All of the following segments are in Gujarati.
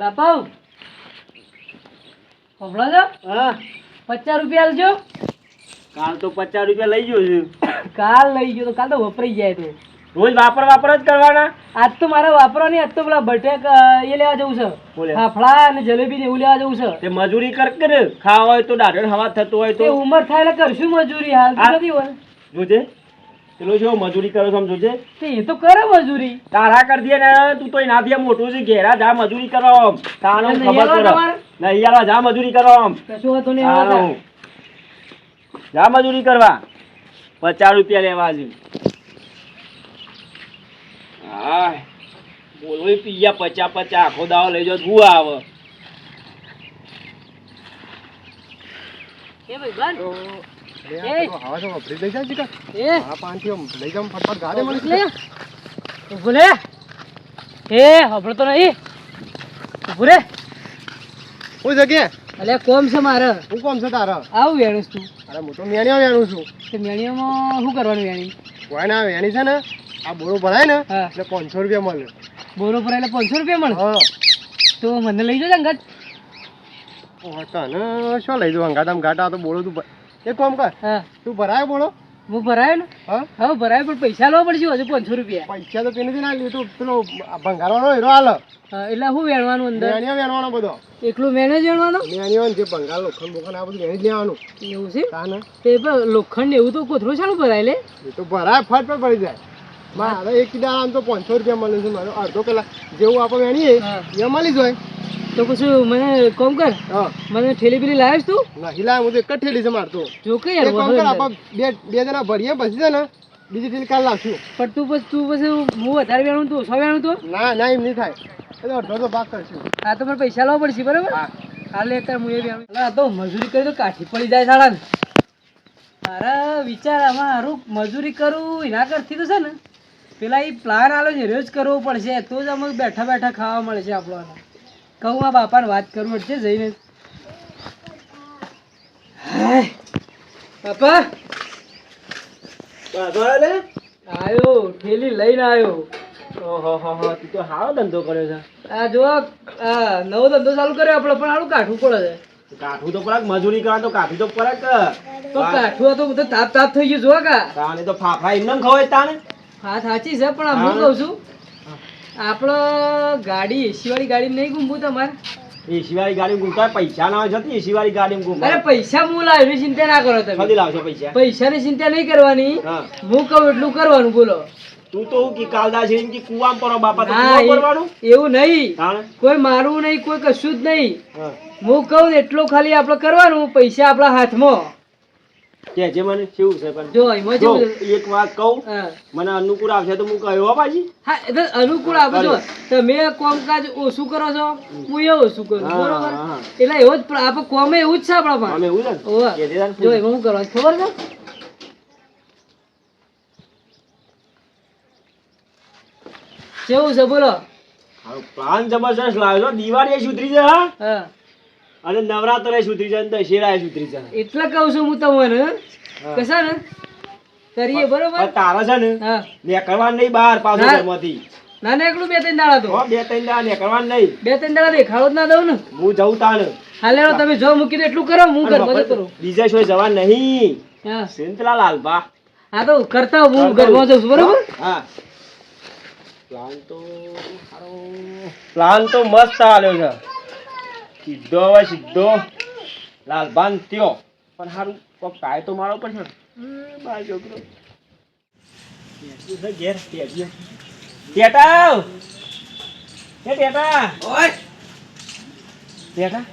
બાપા ખબરો છો? હા 50 રૂપિયા આલજો. કાલ તો 50 રૂપિયા લઈ ગયો છું. કાલ લઈ ગયો તો કાલ તો વપરાઈ જાય તો રોજ વાપર જ કરવાના. આજ તો મારે વાપરવાની. આજ તો પેલા બટેક એ લેવા જવું છે, બોલે ફાફડા અને જલેબી ને એવું લેવા જવું છે. તે મજૂરી કર ખાવા હોય તો દાઢ હવા થતું હોય તો એ ઉંમર થાય એટલે કરશું મજૂરી. હાલ તો નથી હોય. જોજે પેલો જો મજૂરી કરો છો જોજે. એ તો કરે મજૂરી. તારા કર દે ને તું તો એના થી મોટું છે. ઘેરા જા મજૂરી કરો આમ તાનો ખબર પડે નહીં યાર. જા મજૂરી કરો આમ કશું હતું નહીં આવતા. જા મજૂરી કરવા 50 રૂપિયા લેવા છે. હા બોલો પીયા 50 આખો દાવો લઈ જાવ શું આવે. એ ભાઈ બન કોમ છે મારે. શું કામ છે તારે? આવું વેણું તું. અરે હું તો મેણિયા વેણું છું. મેણીઓમાં શું કરવાનું વેણી? કોઈ ના વેણી છે ને આ બોરો ભરાય ને હા. એટલે 500 રૂપિયા મળે. બોરો પર એટલે 500 રૂપિયા મળે. હા તો મને લઈ જજો અંગત. તને શું લઈ જાઉં અંગાત આમ ગાટા તો બોલો તું એક કામ કર. હા તું ભરાય બોલો. હું ભરાયો ને. હા હા ભરાયો પણ પૈસા લેવા પડશે હજુ 500 રૂપિયા. પૈસા તો પેલું ના લીધું પેલો ભંગારવાનો હીરો હાલ હા, એટલે શું વેણવાનું અંદર? મેણિયો વેણવાનો બધો. એકલું મેને જ વેણવાનું? મેણિયો ને જે ભંગાર લોખંડ બોખંડ આ બધું વેણી જ લેવાનું. એવું છે? તાને તે પણ લોખંડ એવું તો કોથળું શાનું ભરાય લે? એ તો ભરાય ફટ પર પડી જાય. મારે એક કિલો આમ તો 500 રૂપિયા મળે છે. મારો અડધો કલાક જેવું આપણે વેણીએ હા. એ મળી જાય. તો પછી મને કોમ કર, હા મને ઠેલી પેલી લાવીશ તું? નહીં લાવ હું તો એક જ ઠેલી છે મારતો. જો કઈ એક યાર કામ વહે કર અંદર. આપણે બે જણા ભરીએ પછી છે ને બીજી ઠેલી કાલ લાવશું. પણ તું પછી હું વધારે વેણું તો 100 વેણું તો? ના ના એમ નહીં થાય. એ તો અડધો ભાગ કરશું. આ તો મને પૈસા લાવવા પડશે બરાબર. હા હાલે એક હું એ વેણું. આ તો મજૂરી કરી તો કાઠી પડી જાય સાડા. મારા વિચાર આમાં હારું મજૂરી કરું એના કરતી તો છે ને પેલા એ પ્લાન આલો છે રોજ કરવો પડશે તો જ અમે બેઠા બેઠા ખાવા મળે છે આપણને. કહું આ બાપાને વાત કરવું પડશે જઈને. હાય બાપા આયો, ઠેલી લઈને આવ્યો. ઓહો તું તો સારો ધંધો કર્યો છે. આ જો આ નવો ધંધો ચાલુ કર્યો આપણે પણ આનું કાઠું પડે છે. કાઠું તો પરાક મજૂરી કરવા તો કાઠું તો પરાક. તો કાઠું હતું બધું તાપ થઈ ગયું જો કા. તાને તો ફાફા એમને ખવાય તાને. હા સાચી છે પણ હું કહું છું આપણે ગાડી એસી વાળી ગાડી નહીં ગુમવું તમારે? એસી વાળી ગાડી ગુમતા પૈસા ના હોય જતી એસી વાળી ગાડી ગુમ. અરે પૈસા હું લાવ્યો ચિંતા ના કરો તમે. કદી લાવશો પૈસા? પૈસાની ચિંતા નહીં કરવાની. હા હું કહું એટલું કરવાનું. બોલો. તું તો હું કે કાલદા છે એમ કે કુવામ પડો બાપા તો ના, કુવામ પડવાનું. એવું નહીં. તાણે કોઈ મારવું નહીં, કોઈ કશું જ નહીં. હા હું કહું ને એટલું ખાલી આપણે કરવાનું. પૈસા આપણા હાથમાં. કે જે મને કેવું છે પણ જો એમાં જો જેવું છે. એક વાત કહું હા મને અનુકૂળ આવશે તો હું કહ્યું હો પાછી. હા એટલે અનુકૂળ આપો છો તમે. કામકાજ ઓછું કરો છો, હું એ ઓછું કરું. હા, બરોબર. હા. એટલે એવો જ આપણે કોમે એવું જ છે આપણા અમે એવું ને ઓવા. કે દેદાન જો એમાં શું કરવાનું ખબર છે? કેવું છે બોલો? હારું પ્લાન જબરજસ્ત લાવ્યો. દિવાળી સુધરી જાય હા હા અને નવરાત્રે સુધરી જાય ને દશેરા સુધરી જાય. એટલે કહું છું હું તમને હા. કશા ને કરીએ બરોબર. પણ તારા છે ને હા નીકળવાનું નહીં બહાર પાછું ના. ઘરમાંથી. ના ના એકલું 2-3 દાડા તો હો 2-3 દાડા નીકળવાનું નહીં. 2-3 દાડા દેખાડો જ ના દઉં ને. હું જઉં તાને. હાલે તમે જો મૂકી દો એટલું કરો. હું ઘરમાં જ કરું. બીજા શોય જવા નહીં. હા સિંતલા લાલબા. હા તો કરતા હું ઘરમાં જઉં છું બરોબર. હા પ્લાન તો મસ્ત આલ્યો છે. સીધો હવે સીધો લાલબાન થયો પણ સારું કોક કાય તો મારો પડશે. બાર છોકરો ઘેર ટેટા એ ટેટા ઓય ટેટા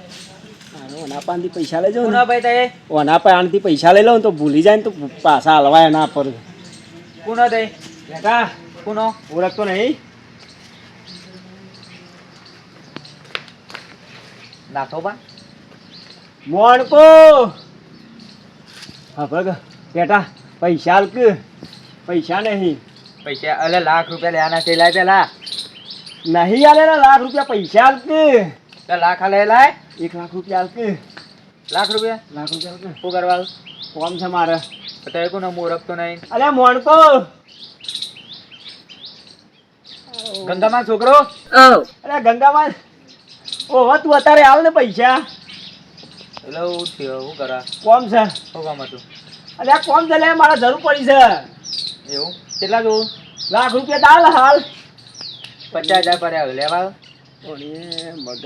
ઓના પાનથી પૈસા લઈ જાઉં. ભાઈ તાએ ઓના પાનથી પૈસા લઈ લઉં તો ભૂલી જાય ને તો પાછા હલવાય ના પર. કોનો દે ટેટા કોનો ઓળખતો નહીં? નાથો બા મોણકો હા ભગ બેટા પૈસા આલ કે પૈસા નહીં. પૈસા અલે લાખ રૂપિયા લેવાના છે લાય પેલા. નહીં આલે ને લાખ રૂપિયા પૈસા આલ કે. લાખ આલે લાય 1 લાખ રૂપિયા આલ કે. લાખ રૂપિયા લાખ રૂપિયા આલ કે. શું કરવા કોમ છે મારે. અત્યારે કોનો મૂરખતો નહીં. અલ્યા મોણકો ગંગામાં છોકરો અલ્યા ગંગામાં ઓવા તું અત્યારે હાલ ને પૈસા એટલે હું થયો હું કરા કોમ છે શું કામ હતું અરે આ કોમ છે લે મારે જરૂર પડી છે એવું કેટલા જોવું લાખ રૂપિયા દાલ હાલ 50,000 પર આવ્યો લેવા ઓય મગજ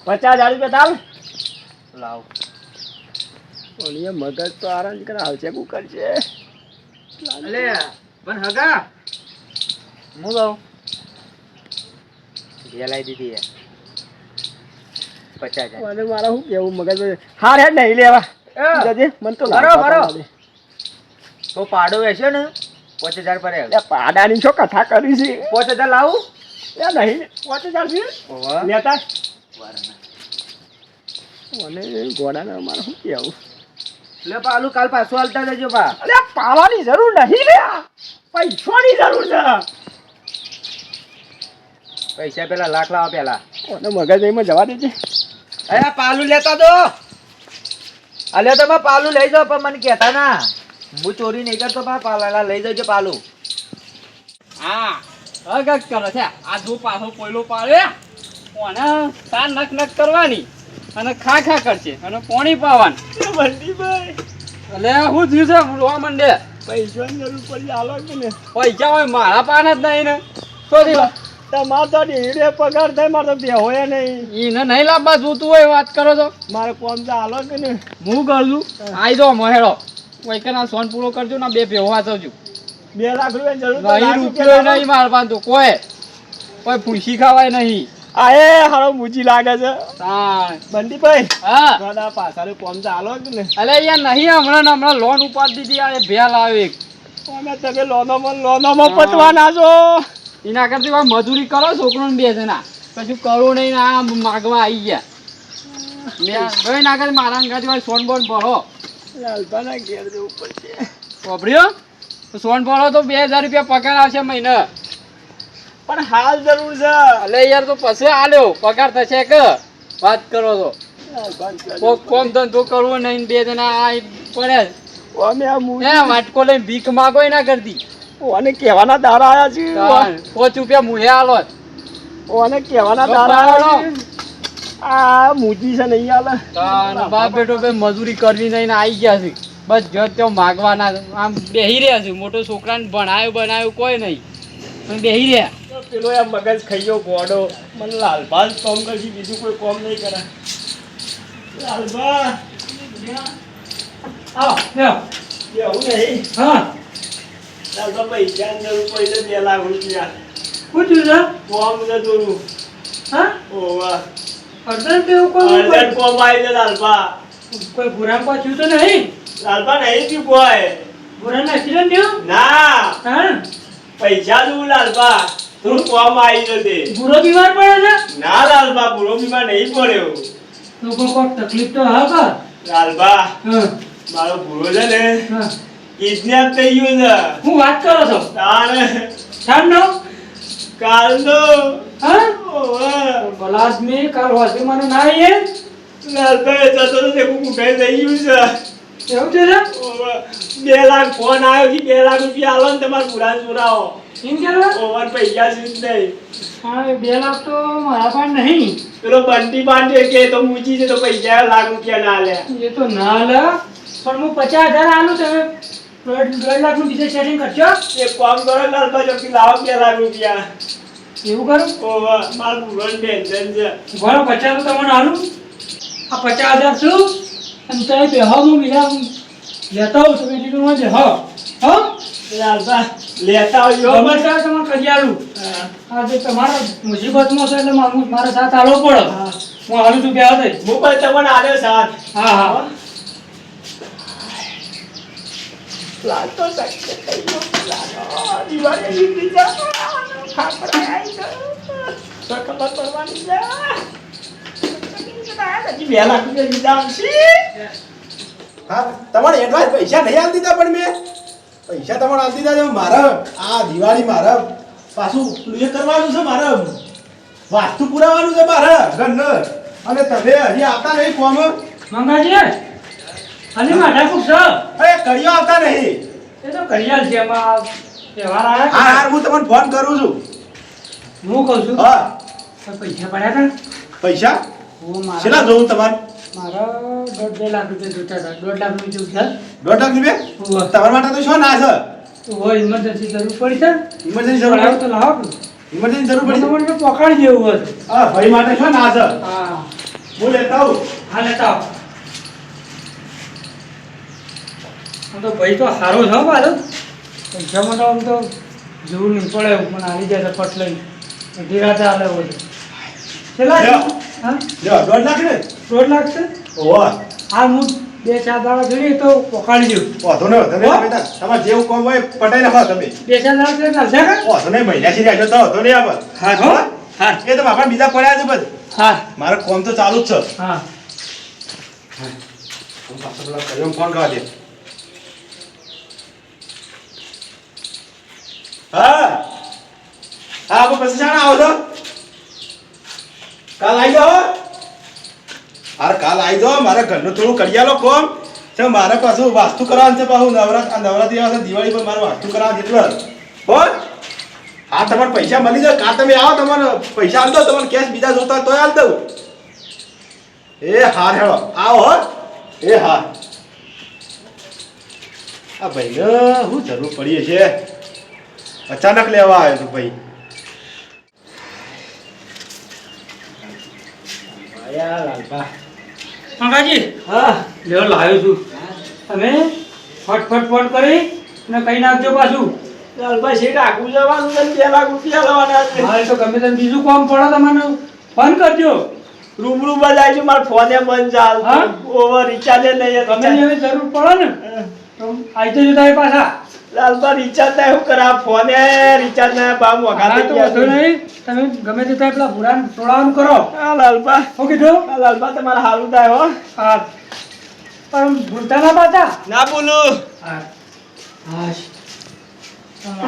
50,000 રૂપિયા દાલ લાવ ઓય મગજ તો આરામ કરે આવશે કુ કરશે અલે પણ હગા હું લાવ લાવી દીધી 50,000 મને મારા શું કેવું મગજ હાર હેડ નહીં લેવા જજે મન તો બરો બરો તો પાડો વેચ્યો ને 50,000 પર આવ્યો લે પાડાની છો કથા કરી છે 50,000 લાવું લે નહીં 50,000 છે ઓવા લેતા મને ગોડાને મારા શું કેવું લે પાલું કાલ પાછું હાલતા લેજો પા અરે પાવાની જરૂર નહીં લે પૈસાની જરૂર છે પૈસા પેલા લાખ લાવો પેલા ઓને મગજ એમાં જવા દેજે અરે પાલું લેતા દો અલે તમે પાલું લઈ જાઓ પણ મને કહેતા ના હું ચોરી નહીં કરતો પાલા લઈ જજો પાલું હા અગગ કરો છે આ જો પાછો પોયલો પાડે કોને તાર નક નક કરવાની અને ખા ખા કરશે અને પાણી પાવાનું બંટીભાઈ એટલે હું થયું છે હું રોવા માંડે પૈસાની જરૂર પડી આલો કે ને પૈસા હોય મારા પાન જ નહીં ને તો તમારે તો ડીડે પગાર થાય મારે તો બે હોય નહીં એને નહીં લાવવા જોતું હોય વાત કરો છો મારે કોમ તો આલો કે ને હું કરું છું આવી દો મહેડો વૈકના સોન પૂરો કરજો ને બે ભેવો વાંચવજો 2 લાખ રૂપિયા જરૂર નહીં રૂપિયો નહીં માર પાન તો કોઈ ફૂસી ખાવાય નહીં આ એ હારો મૂજી લાગે છે તાણ બંટીભાઈ હા દાદા પાછળ કોમ તો આલો કે ને અલે યાર નહીં હમણાં લોન ઉપાડી દીધી આ ભેલ આવે એક અમે તમે લોનોમાં પતવાના છો એના કરતી આ મજૂરી કરો છોકરોને 2 જણા કશું કરું નહીં ને આ માગવા આવી ગયા મેં ગઈ ના કરી મારા અંગાથી સોન બોન ભરો લાલભાના ઘેર જવું પડશે વાપર્યો તો સોન ભરો તો 2,000 રૂપિયા પગાર આવશે મહિને પણ હાલ જરૂર છે અલે યાર તો પછી આલ્યો પગાર થશે કે વાત કરો તો કોમ ધંધો કરવો નહીં 2 જણા આ પડે અમે આ મૂજી હે વાટકો લઈને ભીખ માગો ના કરતી ઓને કહેવાના દાડા આયા છે 5 રૂપિયા મુહે આલો ઓને કહેવાના દાડા આયા છે આ મૂજી છે નહીં આલે બાપ બેટો બે મજૂરી કરવી નહીં ને આવી ગયા છે બસ જો તો માગવાના આમ બેહી રહ્યા છે મોટો છોકરાને બનાવ્યું કોઈ નહીં પણ બેહી રહ્યા પેલો આ મગજ ખાઈ ગયો ગોડો મને લાલભા જ કોમ કરશે બીજું કોઈ કોમ નહીં કરે લાલભા આવો લ્યો એવું નહીં હા લાલભા પૈસા જરૂર પડી 2 લાખ રૂપિયા શું થયું કોમ ને દોરું હા ઓવા અર્જન્ટ કેવું કોમ અર્જન્ટ કોમ આવી છે લાલભા કોઈ ભૂરામ પાછું તો નહીં લાલભા નહીં થયું કોઈ ભૂરાનો એક્સિડન્ટ થયો ના હા પૈસા દઉં લાલભા થોડું કોમ આવી જશે ભૂરો બીમાર પડે છે ના લાલભા પૂરો બીમાર નહીં પડ્યો તો કોઈ તકલીફ તો હા કર લાલભા હા મારો ભૂરો છે ને હા કિડનેપ થઈ ગયું છે હું વાત કરો છો તારે ઠંડો કાલનો હા ઓવા બલાસ મે કાલ હોશે મને ના આવીએ લાલભાઈ જતો તો દેખું કુટાઈ થઈ ગયું છે એવું છે ને ઓવા 2 લાખ ફોન આવ્યો છે 2 લાખ રૂપિયા આલો ને તમારે પૂરા ચોરાવો એમ કેવા ઓવર પૈસા છે જ નહીં હા 2 લાખ તો મારા પાસે નહીં પેલો બંટી બાંધે કે તો મૂચી છે તો પૈસા 1 લાખ રૂપિયા ના લે એ તો ના લે પણ હું 50,000 આલું તમે 1.5 લાખનું બીજે સેટિંગ કરશો એક કામ કરો લાલભાઈ જો કે લાવો 2 લાખ રૂપિયા એવું કરું ઓવા માર પૂરણ ટેન્શન છે બરો 50 તો તમને આલું આ 50,000 શું અને તમે બેહો હું બીજા લેતા હોઉં તમે દીકરું જ હો હો લાલભાઈ લેતા આવ્યો ખબર છે તમને કરી આલું આ જે તમારા મુસીબતમાં છે એટલે મારા સાથ આલો પડે હું આલું છું બે હાથે હું પણ તમને આલ્યો સાથ હા હા લાલતો સક્સેસ થઈ ગયો લાલો દિવાળી જીતી જા ખાપડા આવી તો ખબર પડવાની છે હજી 2 લાખ રૂપિયા લીધા આવશે હા તમારે એડવાન્સ પૈસા નહીં આલી દીધા પણ મેં પૈસા તમારે આલી દીધા છે મારે આ દિવાળી મારે પાછું એ કરવાનું છે મારે વાસ્તુ પુરાવાનું છે મારે ઘરને અને તમે હજી આવતા નહીં કોમ મંગાજી અને માઠા કુક છે અરે કડિયો આવતા નહીં એ તો કરિયાલ છે એમાં તહેવાર આવ્યા હા હું તમને ફોન કરું છું હું કહું છું હા પૈસા પડ્યા હતા ને? પૈસા ઓ મારા શેના જોવું તમારે મારા 1.5 લાખ રૂપિયા જોતા હતા. 1.5 લાખ રૂપિયા જોતા 1.5 લાખ રૂપિયા હતા. તમારા માટે તો શું ના છે ઓ ઇમરજન્સી જરૂર પડી છે. ઇમરજન્સી જરૂર લાવો પડી તો લાવો. ઇમરજન્સી જરૂર મને પડી મને પકડી જેવું હતું. હા ભાઈ માટે શું ના છે હા હું લેતા આવું હા લેતા આવો. આમ તો ભાઈ તો સારો છે મારો. પૈસામાં તો આમ તો જરૂર નહીં પડે એવું પણ આવી જાય તો ફટ લઈ અડધી રાતે આવે એવું છે. કેટલા છે? લ્યો. હા લ્યો 1.5 લાખ ને 1.5 લાખ છે. ઓહો હાલ હું 2-4 દાડા જોઈએ તો પકડી જેવું. વાંધો નહીં બેટા તમારે જેવું કોમ હોય પટાઈ નાખો તમે 2-4 દાડા છે ચાલશે કે? વાંધો નહીં મહિના સુધી આવ્યો તો વાંધો નહીં આવે હા હો હા એ તો બાપા બીજા પડ્યા છે બસ હા મારે કોમ તો ચાલુ જ છે હા હું પાછો પેલા કરિયમ ફોન કરવા દે હા હા પછી શાણા આવો છો કાલ આવી જાઓ અરે કાલ આવી જાઓ મારે ઘરનું થોડું કરી આલો કોમ છે મારે પાછું વાસ્તુ કરવાનું છે પાછું નવરાત્રી આવે છે દિવાળી પર મારે વાસ્તુ કરવાનું છે એટલે બોલ હા તમારે પૈસા મળી જાય કાં તમે આવો તમારે પૈસા આલ દો તમારે કેશ બીજા જોતા હોય તોય આલ દઉં એ હાર હેળો આવો હો એ હા આ ભાઈને શું જરૂર પડી છે અચાનક લેવા આવ્યો છું ભાઈ આયા લાલબા કાકાજી હા લેવો લાવ્યો છું. તમે ફટફટ ફોન કરી અને કહી નાખજો પાછું. લાલબા શેઠ આગું જવાનું છે 2 લાખ રૂપિયા લેવાના છે મારે તો ગમે તેમ બીજું કામ પડે તો મને ફોન કરજો. રૂબરૂ બજાય છે મારા ફોને બંધ ચાલ હા? ઓવર રિચાર્જ નહીં ગમે તેવી જરૂર પડે ને તો આવી જજો તમે પાછા. લાલબા રિચાર્જ ના શું કરા ફોને રિચાર્જ ના ભાવ મોઘા હા તો થઈ વાંધો ગયા નહીં. તમે ગમે તે પેલા ભૂરાને તોડાવવાનું કરો. હા લાલબા શું કીધું? હા લાલબા તમારે સારું થાય હો હા પણ ભૂલતા ના પાછા. ના બોલું હા હા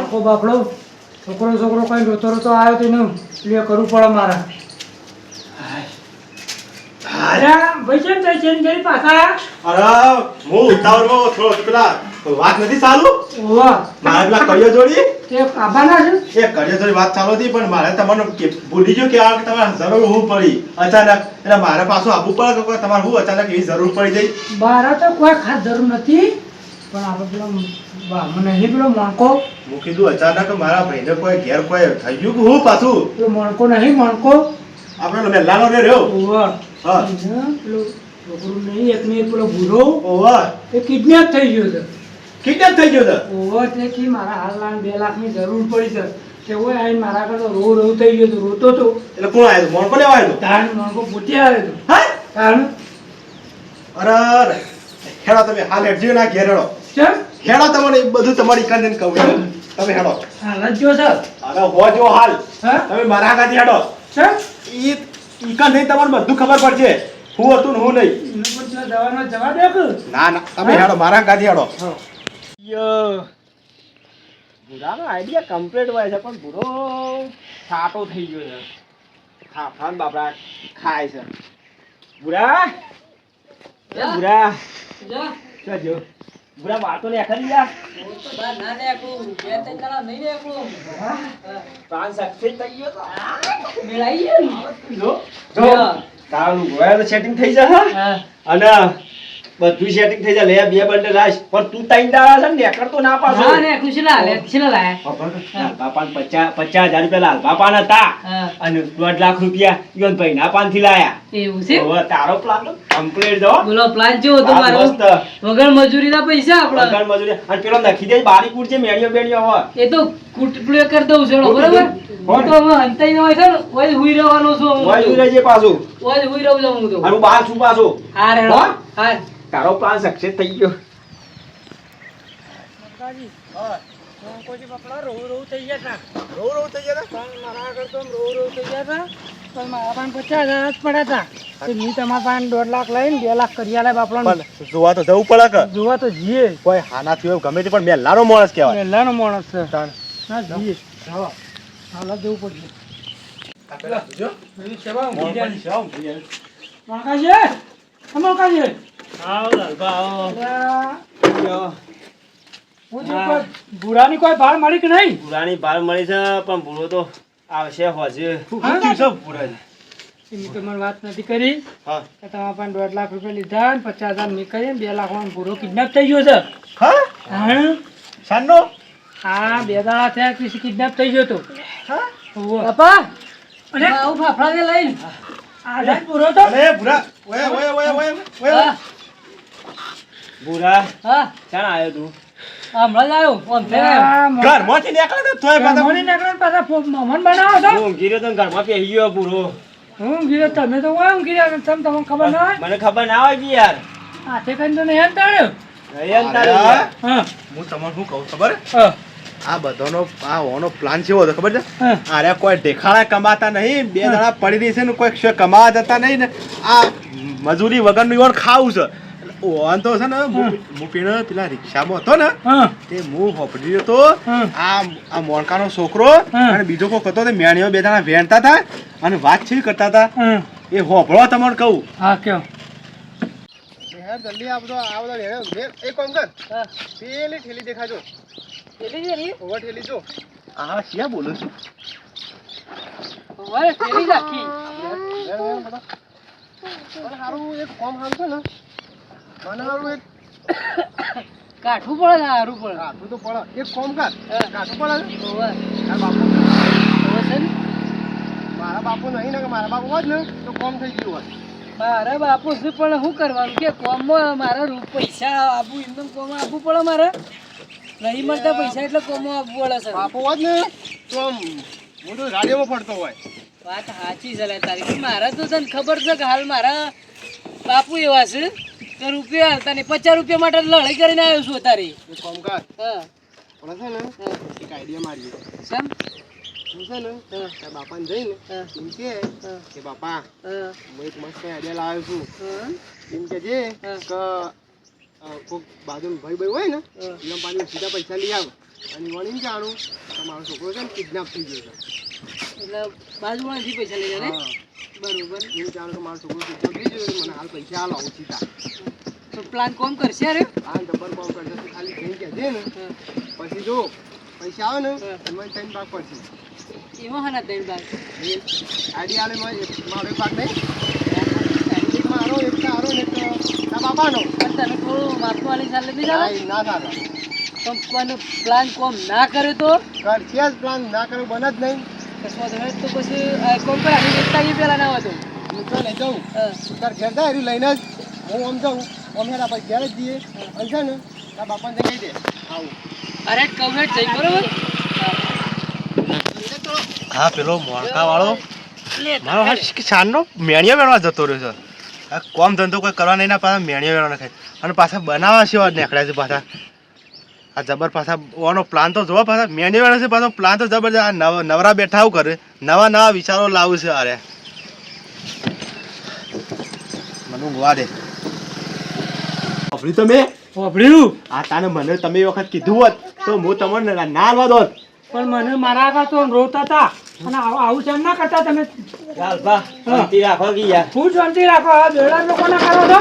આખો બાપડો છોકરો કઈ રોતો રોતો આવ્યો તો એનું લે કરવું પડે મારે. અરે ભાઈ છે ને છે ને પાછા અરે હું ઉતાવળમાં થોડો પેલા વાત નથી ચાલુ ઓવા મારે પેલા કડિયો જોડી તે આભાના છે. એ કડિયો જોડી વાત ચાલુ હતી પણ મારે તમને ભૂલી ગયો કે આ તમારે જરૂર હું પડી અચાનક એટલે મારે પાછું આવવું પડે કે તમારે હું અચાનક એવી જરૂર પડી જઈ બારા તો કોઈ ખાસ જરૂર નથી પણ આપણે પેલો મને નહીં પેલો મણકો હું કીધું અચાનક મારા ભાઈને કોઈ ઘેર કોઈ થઈ ગયું કે હું પાછું પેલો મણકો નહીં મણકો આપણે મેલાનો રે રહ્યો ઓવા હા પેલો છોકરું નહીં એક ને એક પેલો ભૂરો ઓવર એ કિડનેપ થઈ ગયો છે. કિડનેપ થઈ ગયો છે ઓવર તે કે મારા હાલ 2 લાખની જરૂર પડી છે તે ઓય આઈને મારા કરતો રોવ થઈ ગયો તો રોતો તો એટલે કોણ આવ્યો મોણ કોને આવ્યો તાણ મણકો પૂછી આવ્યો તો હા તાણ અરે હેડો તમે હાલ હેડજો ના ઘેર હેડો ચલ હેડો તમને એ બધું તમારી કાંદન કહું છું. તમે હેડો હાલ જો સર અરે હો જો હાલ હા તમે મારા ગાડી હેડો સર ઈ ઈકા નહીં તમને બધું ખબર પડશે હું હતું ને હું નહીં એનો પણ પેલા દવાનો જવાબ દે કે ના ના તમે હેડો મારા ગાડી હેડો યો ભૂરાનો આઈડિયા કમ્પ્લીટ હોય છે પણ ભૂરો છાટો થઈ ગયો છે ખાફાન બાપરા ખાય છે ભૂરા એ ભૂરા જા ચાલ જો ભૂરા વાતો ને આખરી યાર હું તો બહાર ના નીકળું બે ત્રણ દાડા નહીં નીકળું પ્લાન સક્સેસ થઈ ગયો તો મેળાઈ ગયો ને જો જો તારું ગોયા તો સેટિંગ થઈ જશે હા અને બધું સેટિંગ થઈ જાય લે બે બંડલ લાશ પણ તું તૈન દાડા છે ને નેકળતો ના પાછો હા ને કુશલા લાયા બાપાન 50,000 રૂપિયા લાલ બાપાના હતા હા અને 1.5 લાખ રૂપિયા ઈવન ભાઈ ના પાન થી લાયા એવું છે હવે તારો પ્લાન કમ્પ્લીટ જો બોલો પ્લાન જેવો હતો આ મારો મસ્ત વગર મજૂરીના પૈસા આપણા વગર મજૂરી અને પેલો નખી દે બારી કૂટ છે મેણિયો બેણિયો હવે એ તો કુટપ્લે કરી દઉં છું બરાબર હું તો હવે અંતાઈ ન હોય છે ને ઓય હુઈ રહેવાનો છું વાયુ રહેજે પાછું ઓય હુઈ રહું છું હું તો અને હું બહાર છું પાછો હા રે હો? હા તારો પ્લાન સક્સેસ થઈ ગયો કોઈ બાપડા રોવ થઈ ગયા હતા રોવ રોવ થઈ ગયા પણ મારા આગળ તો રોવ થઈ ગયા હતા પણ મારા પાસે 50,000 જ પડ્યા હતા તો મેં તમારા પાસે 1.5 લાખ લઈને 2 લાખ કરી આલે બાપડા પણ જોવા તો જવું પડે કે જોવા તો જીએ કોઈ હાના થયું ગમે તે પણ મેલાનો માણસ કહેવાય પહેલાનો માણસ છે તાણ. ના જીએ હાલ જવું પડશે આપેલા જોજો. એવી સેવા ઊંઘી મોણ જાય. પડી છે, આમ થઈ જાય. મણકાજી મણકાજી આવો લાલબા આવો યો હું જો કોઈ ભૂરાની કોઈ ભાળ મળી કે નહીં પુરાણી ભાર મળી છે પણ ભૂરો તો આવશે હોજે. શું થયું છે ભૂરાજી? એની તો મને વાત નથી કરી હા કે તમારા પાસે 1.5 લાખ રૂપિયા લીધા ને 50,000 મેં કરી 2 લાખમાં પૂરો કિડનેપ થઈ ગયો છે. હા હા શાનનો? હા 2 દાડા થયા પછી કિડનેપ થઈ ગયો તો. હા બાપા અને આવું ફાફડાને લઈને આ જાય પૂરો તો. અરે ભૂરા ઓય ઓય ઓય ઓય ઓય હા ભૂરા હા ક્યાં આવ્યો તું? હમણાં જ આવ્યો આમ થઈ આવ્યો. ઘરમાંથી નીકળે તો તોય પાછા મને નીકળે પાછા મમન બનાવો છો. હું ઊંઘી રહ્યો તો ઘરમાં પેહી ગયો પૂરો. હું ગીરો તમે તો વામ ગીરા તમને ખબર ના હોય મને ખબર ના હોય કે યાર. હાથે કરીને તો નહીં તાળ્યો. નહીં અંતાડ્યો અરે. યાર. હા હું તમને શું કહું ખબર હા આ બધાનો આ ઓનો પ્લાન કેવો હતો ખબર છે? હા અરે કોઈ ઢેખાડા કમાતા નહીં, 2 જણા પડી રહી છે ને કોઈ ક્ષય કમાવા જતા નહીં ને આ મજૂરી વગરનું ઈવન ખાવું છે. એટલે ઓન તો છે ને હું પેલા રિક્ષામાં હતો ને હા તે હું હોપડી હતો. હા. આ મોણકાનો છોકરો હા. અને બીજો કોઈ હતો તે મેણીઓ 2 જણા વેણતા હતા અને વાત છે કરતા હતા. હા એ હોપળો તમને કહું. હા કયો જલ્દી આપજો આ બધા એક કામ કર હા પેલી ઠેલી દેખાજો. પેલી છે ને ઓવર ઠેલી જો. હા શિયા બોલું છું. ઓય પેલી રાખી પણ હારું એક કામ હારું છે ને મને હારું એક કાઠું પડે ને હારું પડે કાઠું તો પડે. એક કામ કર હા. કાઠું પડે ને? ઓય તારા બાપુ ઓય છે ને મારા બાપુ નહીં ને કે મારા બાપુ હોત ને તો કામ થઈ ગયું હોત. મારા બાપુ છે પણ શું કરવાનું કે કોમમાં મારા પૈસા આપું એમને કોમમાં આપવું પડે મારે નહીં મળતા પૈસા એટલે કોમમાં આપવું પડે છે બાપુ હોત ને તો આમ હું તો રાડેમાં પડતો હોય. વાત સાચી છે લે તારી પણ મારા તો છે ને ખબર છે કે હાલ મારા બાપુ એવા છે કે રૂપિયા હાલતા નહીં 50 રૂપિયા માટે લડાઈ કરીને આવ્યો છું તારી એક કામ કર હા પણ છે ને હા એક આઈડિયા મારી કેમ હું છે ને તારા બાપાને જઈને હા એમ કે બાપા હા હું એક મસ્ત આઈડિયા લાવ્યો છું. હા એમ કે જે હા. કે કોઈક બાજુનો ભાઈ હોય ને હા. એના પાસે સીધા પૈસા લઈ આવ અને વળી એમ જાણું કે મારો છોકરો છે ને કિડનેપ થઈ ગયો છે. એટલે બાજુમાંથી પૈસા લઈ જાય ને હા. બરોબર એમ જાણું કે મારો છોકરો કિડનેપ થઈ ગયો છે, મને હાલ પૈસા હાલ આવું સીધા. તો પ્લાન કોમ કરશે અરે આ ડબલ કામ કરશે તું ખાલી જઈને કહેજે ને પછી જો પૈસા આવે ને હા. એમાં 3 ભાગ પડશે. એમાં હા ના ત્રણ બાર આઈડિયા આલે મારો એક ભાગ નહીં, એક મારો એક તારો ને એક તારા બાપાનો. તને થોડું માપનું વાળી ચાલે નહીં ચાલે ના ના ચાલે. પણ કોઈનો પ્લાન કોમ ના કરે તો કરશે જ પ્લાન ના કરવું બને જ નહીં. કશો તો તો પછી આ કોમ પર આવી એકતા એ પેલા ના હતો હું તો લઈ જાઉં હા તું તાર ઘેર જાય એનું લઈને જ હું આમ જાઉં આમ હેરા પછી ઘેર જ જઈએ અને છે ને તારા બાપાને કહી દે આવું. અરે કમેન્ટ જઈ બરોબર હા પેલો મોણકા વાળો લે મારો હાથ શાનનો મેણિયા વેણવા જતો રહ્યો છે. આ કોમ ધંધો કોઈ કરવા નહીં ના પાછા મેણિયા વેણવા ખાય અને પાછા બનાવવા છે નીકળ્યા છે પાછા. આ જબર પાછા ઓનો પ્લાન તો જોવા પાછા મેણિયા વેણવા છે પાછો પ્લાન તો જબરજસ્ત. આ નવરા બેઠા આવું કરે નવા નવા વિચારો લાવું છે. અરે મને ઊંઘવા દે. સાંભળ્યું તમે? વાપર્યું આ તાને મને તમે એ વખત કીધું હોત તો હું તમને ના આવવા દોત. પણ મને મારા આગળ તો રોતા હતા અને આવું છે એમ ના કરતા તમે લાલભા, શાંતિ રાખો કે યાર. હું શાંતિ રાખો આ બેડા લોકો ના કરો છો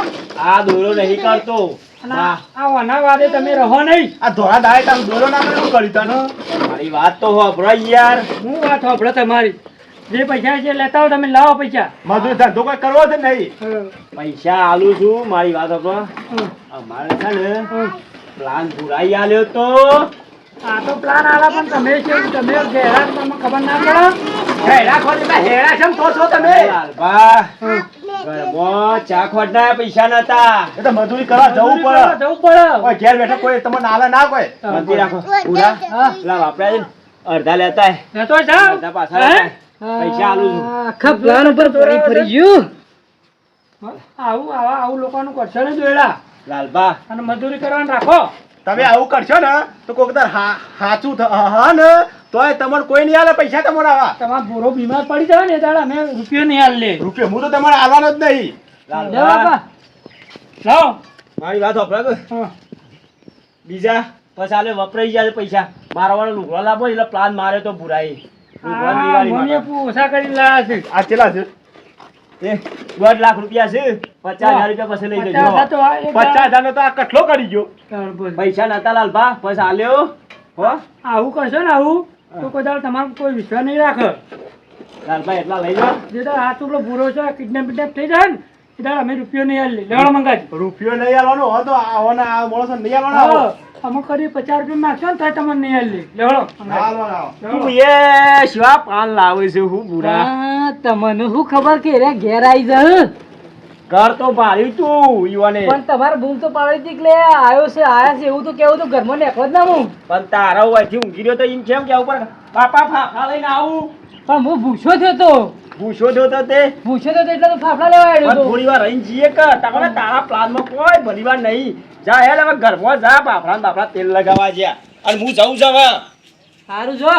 આ દોરો નહીં કરતો. અને આ વના વાદે તમે રહો નહીં આ ધોળા ડાય તારું દોરો ના કર્યું કર્યું તને. મારી વાત તો હોભળો યાર. હું વાત સાંભળો તમારી જે પૈસા છે લેતા હો તમે લાવો પૈસા મજૂર ધંધો કોઈ કરવો છે નહીં. પૈસા આલું છું, મારી વાત હોભળો. અમારે છે ને પ્લાન પુરાઈ આલ્યો તો આ તો પ્લાન આલા પણ તમે છે તમે ઘેરા તમને ખબર ના પડે હેડા ખોલી માં હેડા કેમ છો છો તમે? લાલભા, ઘરમાં ચા ખોટના પૈસા નતા. એ તો મજૂરી કરવા જવું પડે. જવું પડે કોઈ ઘેર બેઠા કોઈ તમને આલા ના કોઈ. શાંતિ રાખો. પૂરા હા પેલા વાપર્યા છે ને, અડધા લેતા આય. લેતો જાવ અડધા પાછા લેતા આય. પૈસા આલું છું. આખા પ્લાન ઉપર ફરી ફરી ગયું આવું લોકોનું કરશે ને જોયેલા લાલભા, અને મજૂરી કરવાનું રાખો તમે આવું કરશો ને તો કોક દર હાચું હા ને તોય તમારે કોઈ નહીં આલે પૈસા તમારે આવા. તમારો બોરો બીમાર પડી જાય ને દાડા અમે રૂપિયો નહીં હાલ લે રૂપિયા હું તો તમારે આલવાનો જ નહીં. લે લાલભા, બાપા લાવો મારી વાત હોભળો કે? હા બીજા પછી આલે વપરાઈ જાય છે પૈસા. મારા વાળો લુગડો લાવો એટલે પ્લાન મારે તો ભૂરાઈ. લુગડા દિવાળી મને માટે. ઓછા કરી લાયા છે આ કેટલા છે? એ 1.5 લાખ રૂપિયા છે. 50,000 રૂપિયા પછી લઈ જજો. 50,000 તો આ એક 50,000 નો તો આ કટલો કરી ગયો. બસ. પૈસા નતા લાલભા, પછી આલ્યો હો. આવું કરશો ને આવું તો કોઈ દાડો તમારો કોઈ વિશ્વાસ નહીં રાખે. લાલભાઈ એટલા લઈ જાઓ. જે દાડો આ છોકરો બુરો છે કિડનેપ બિડનેપ થઈ જાય ને એ દાડો અમે રૂપિયો નહીં આલી લેવાડો મંગાજી. રૂપિયો નહીં આલવાનો હોય તો આવવાના આ માણસો નહીં આલવાના હા, અમે કરી 50 રૂપિયા માગશો ને તો તમને નહીં આલી લેવાડો મંગાજી. તું એ શિવા પાન લાવે છે હું બુરા તમને શું ખબર કે રે ઘેર આવી જાય ઘર તો ભાડ્યું તું ઈવાને પણ તમારે બૂમ તો પાડી હતી કે આયા છે એવું તો કેવું તો ઘરમાં નેખો જ ના હું. પણ તારા હોવાથી ઊંઘી રહ્યો તો એમ કેમ કે ઉપર બાપા ફાફડા લઈને આવું પણ હું ભૂસો થયો તો પૂછો જોતો તે એટલે તો ફાફડા લેવા આવ્યો પણ તો. થોડી વાર રહીને જઈએ કર તારા તારા પ્લાનમાં કોઈ ભલી વાર નહીં જા હેડ હવે ઘરમાં જા બાફડા ને બાફડા તેલ લગાવવા જ્યાં અને હું જઉં છું હવે સારું જો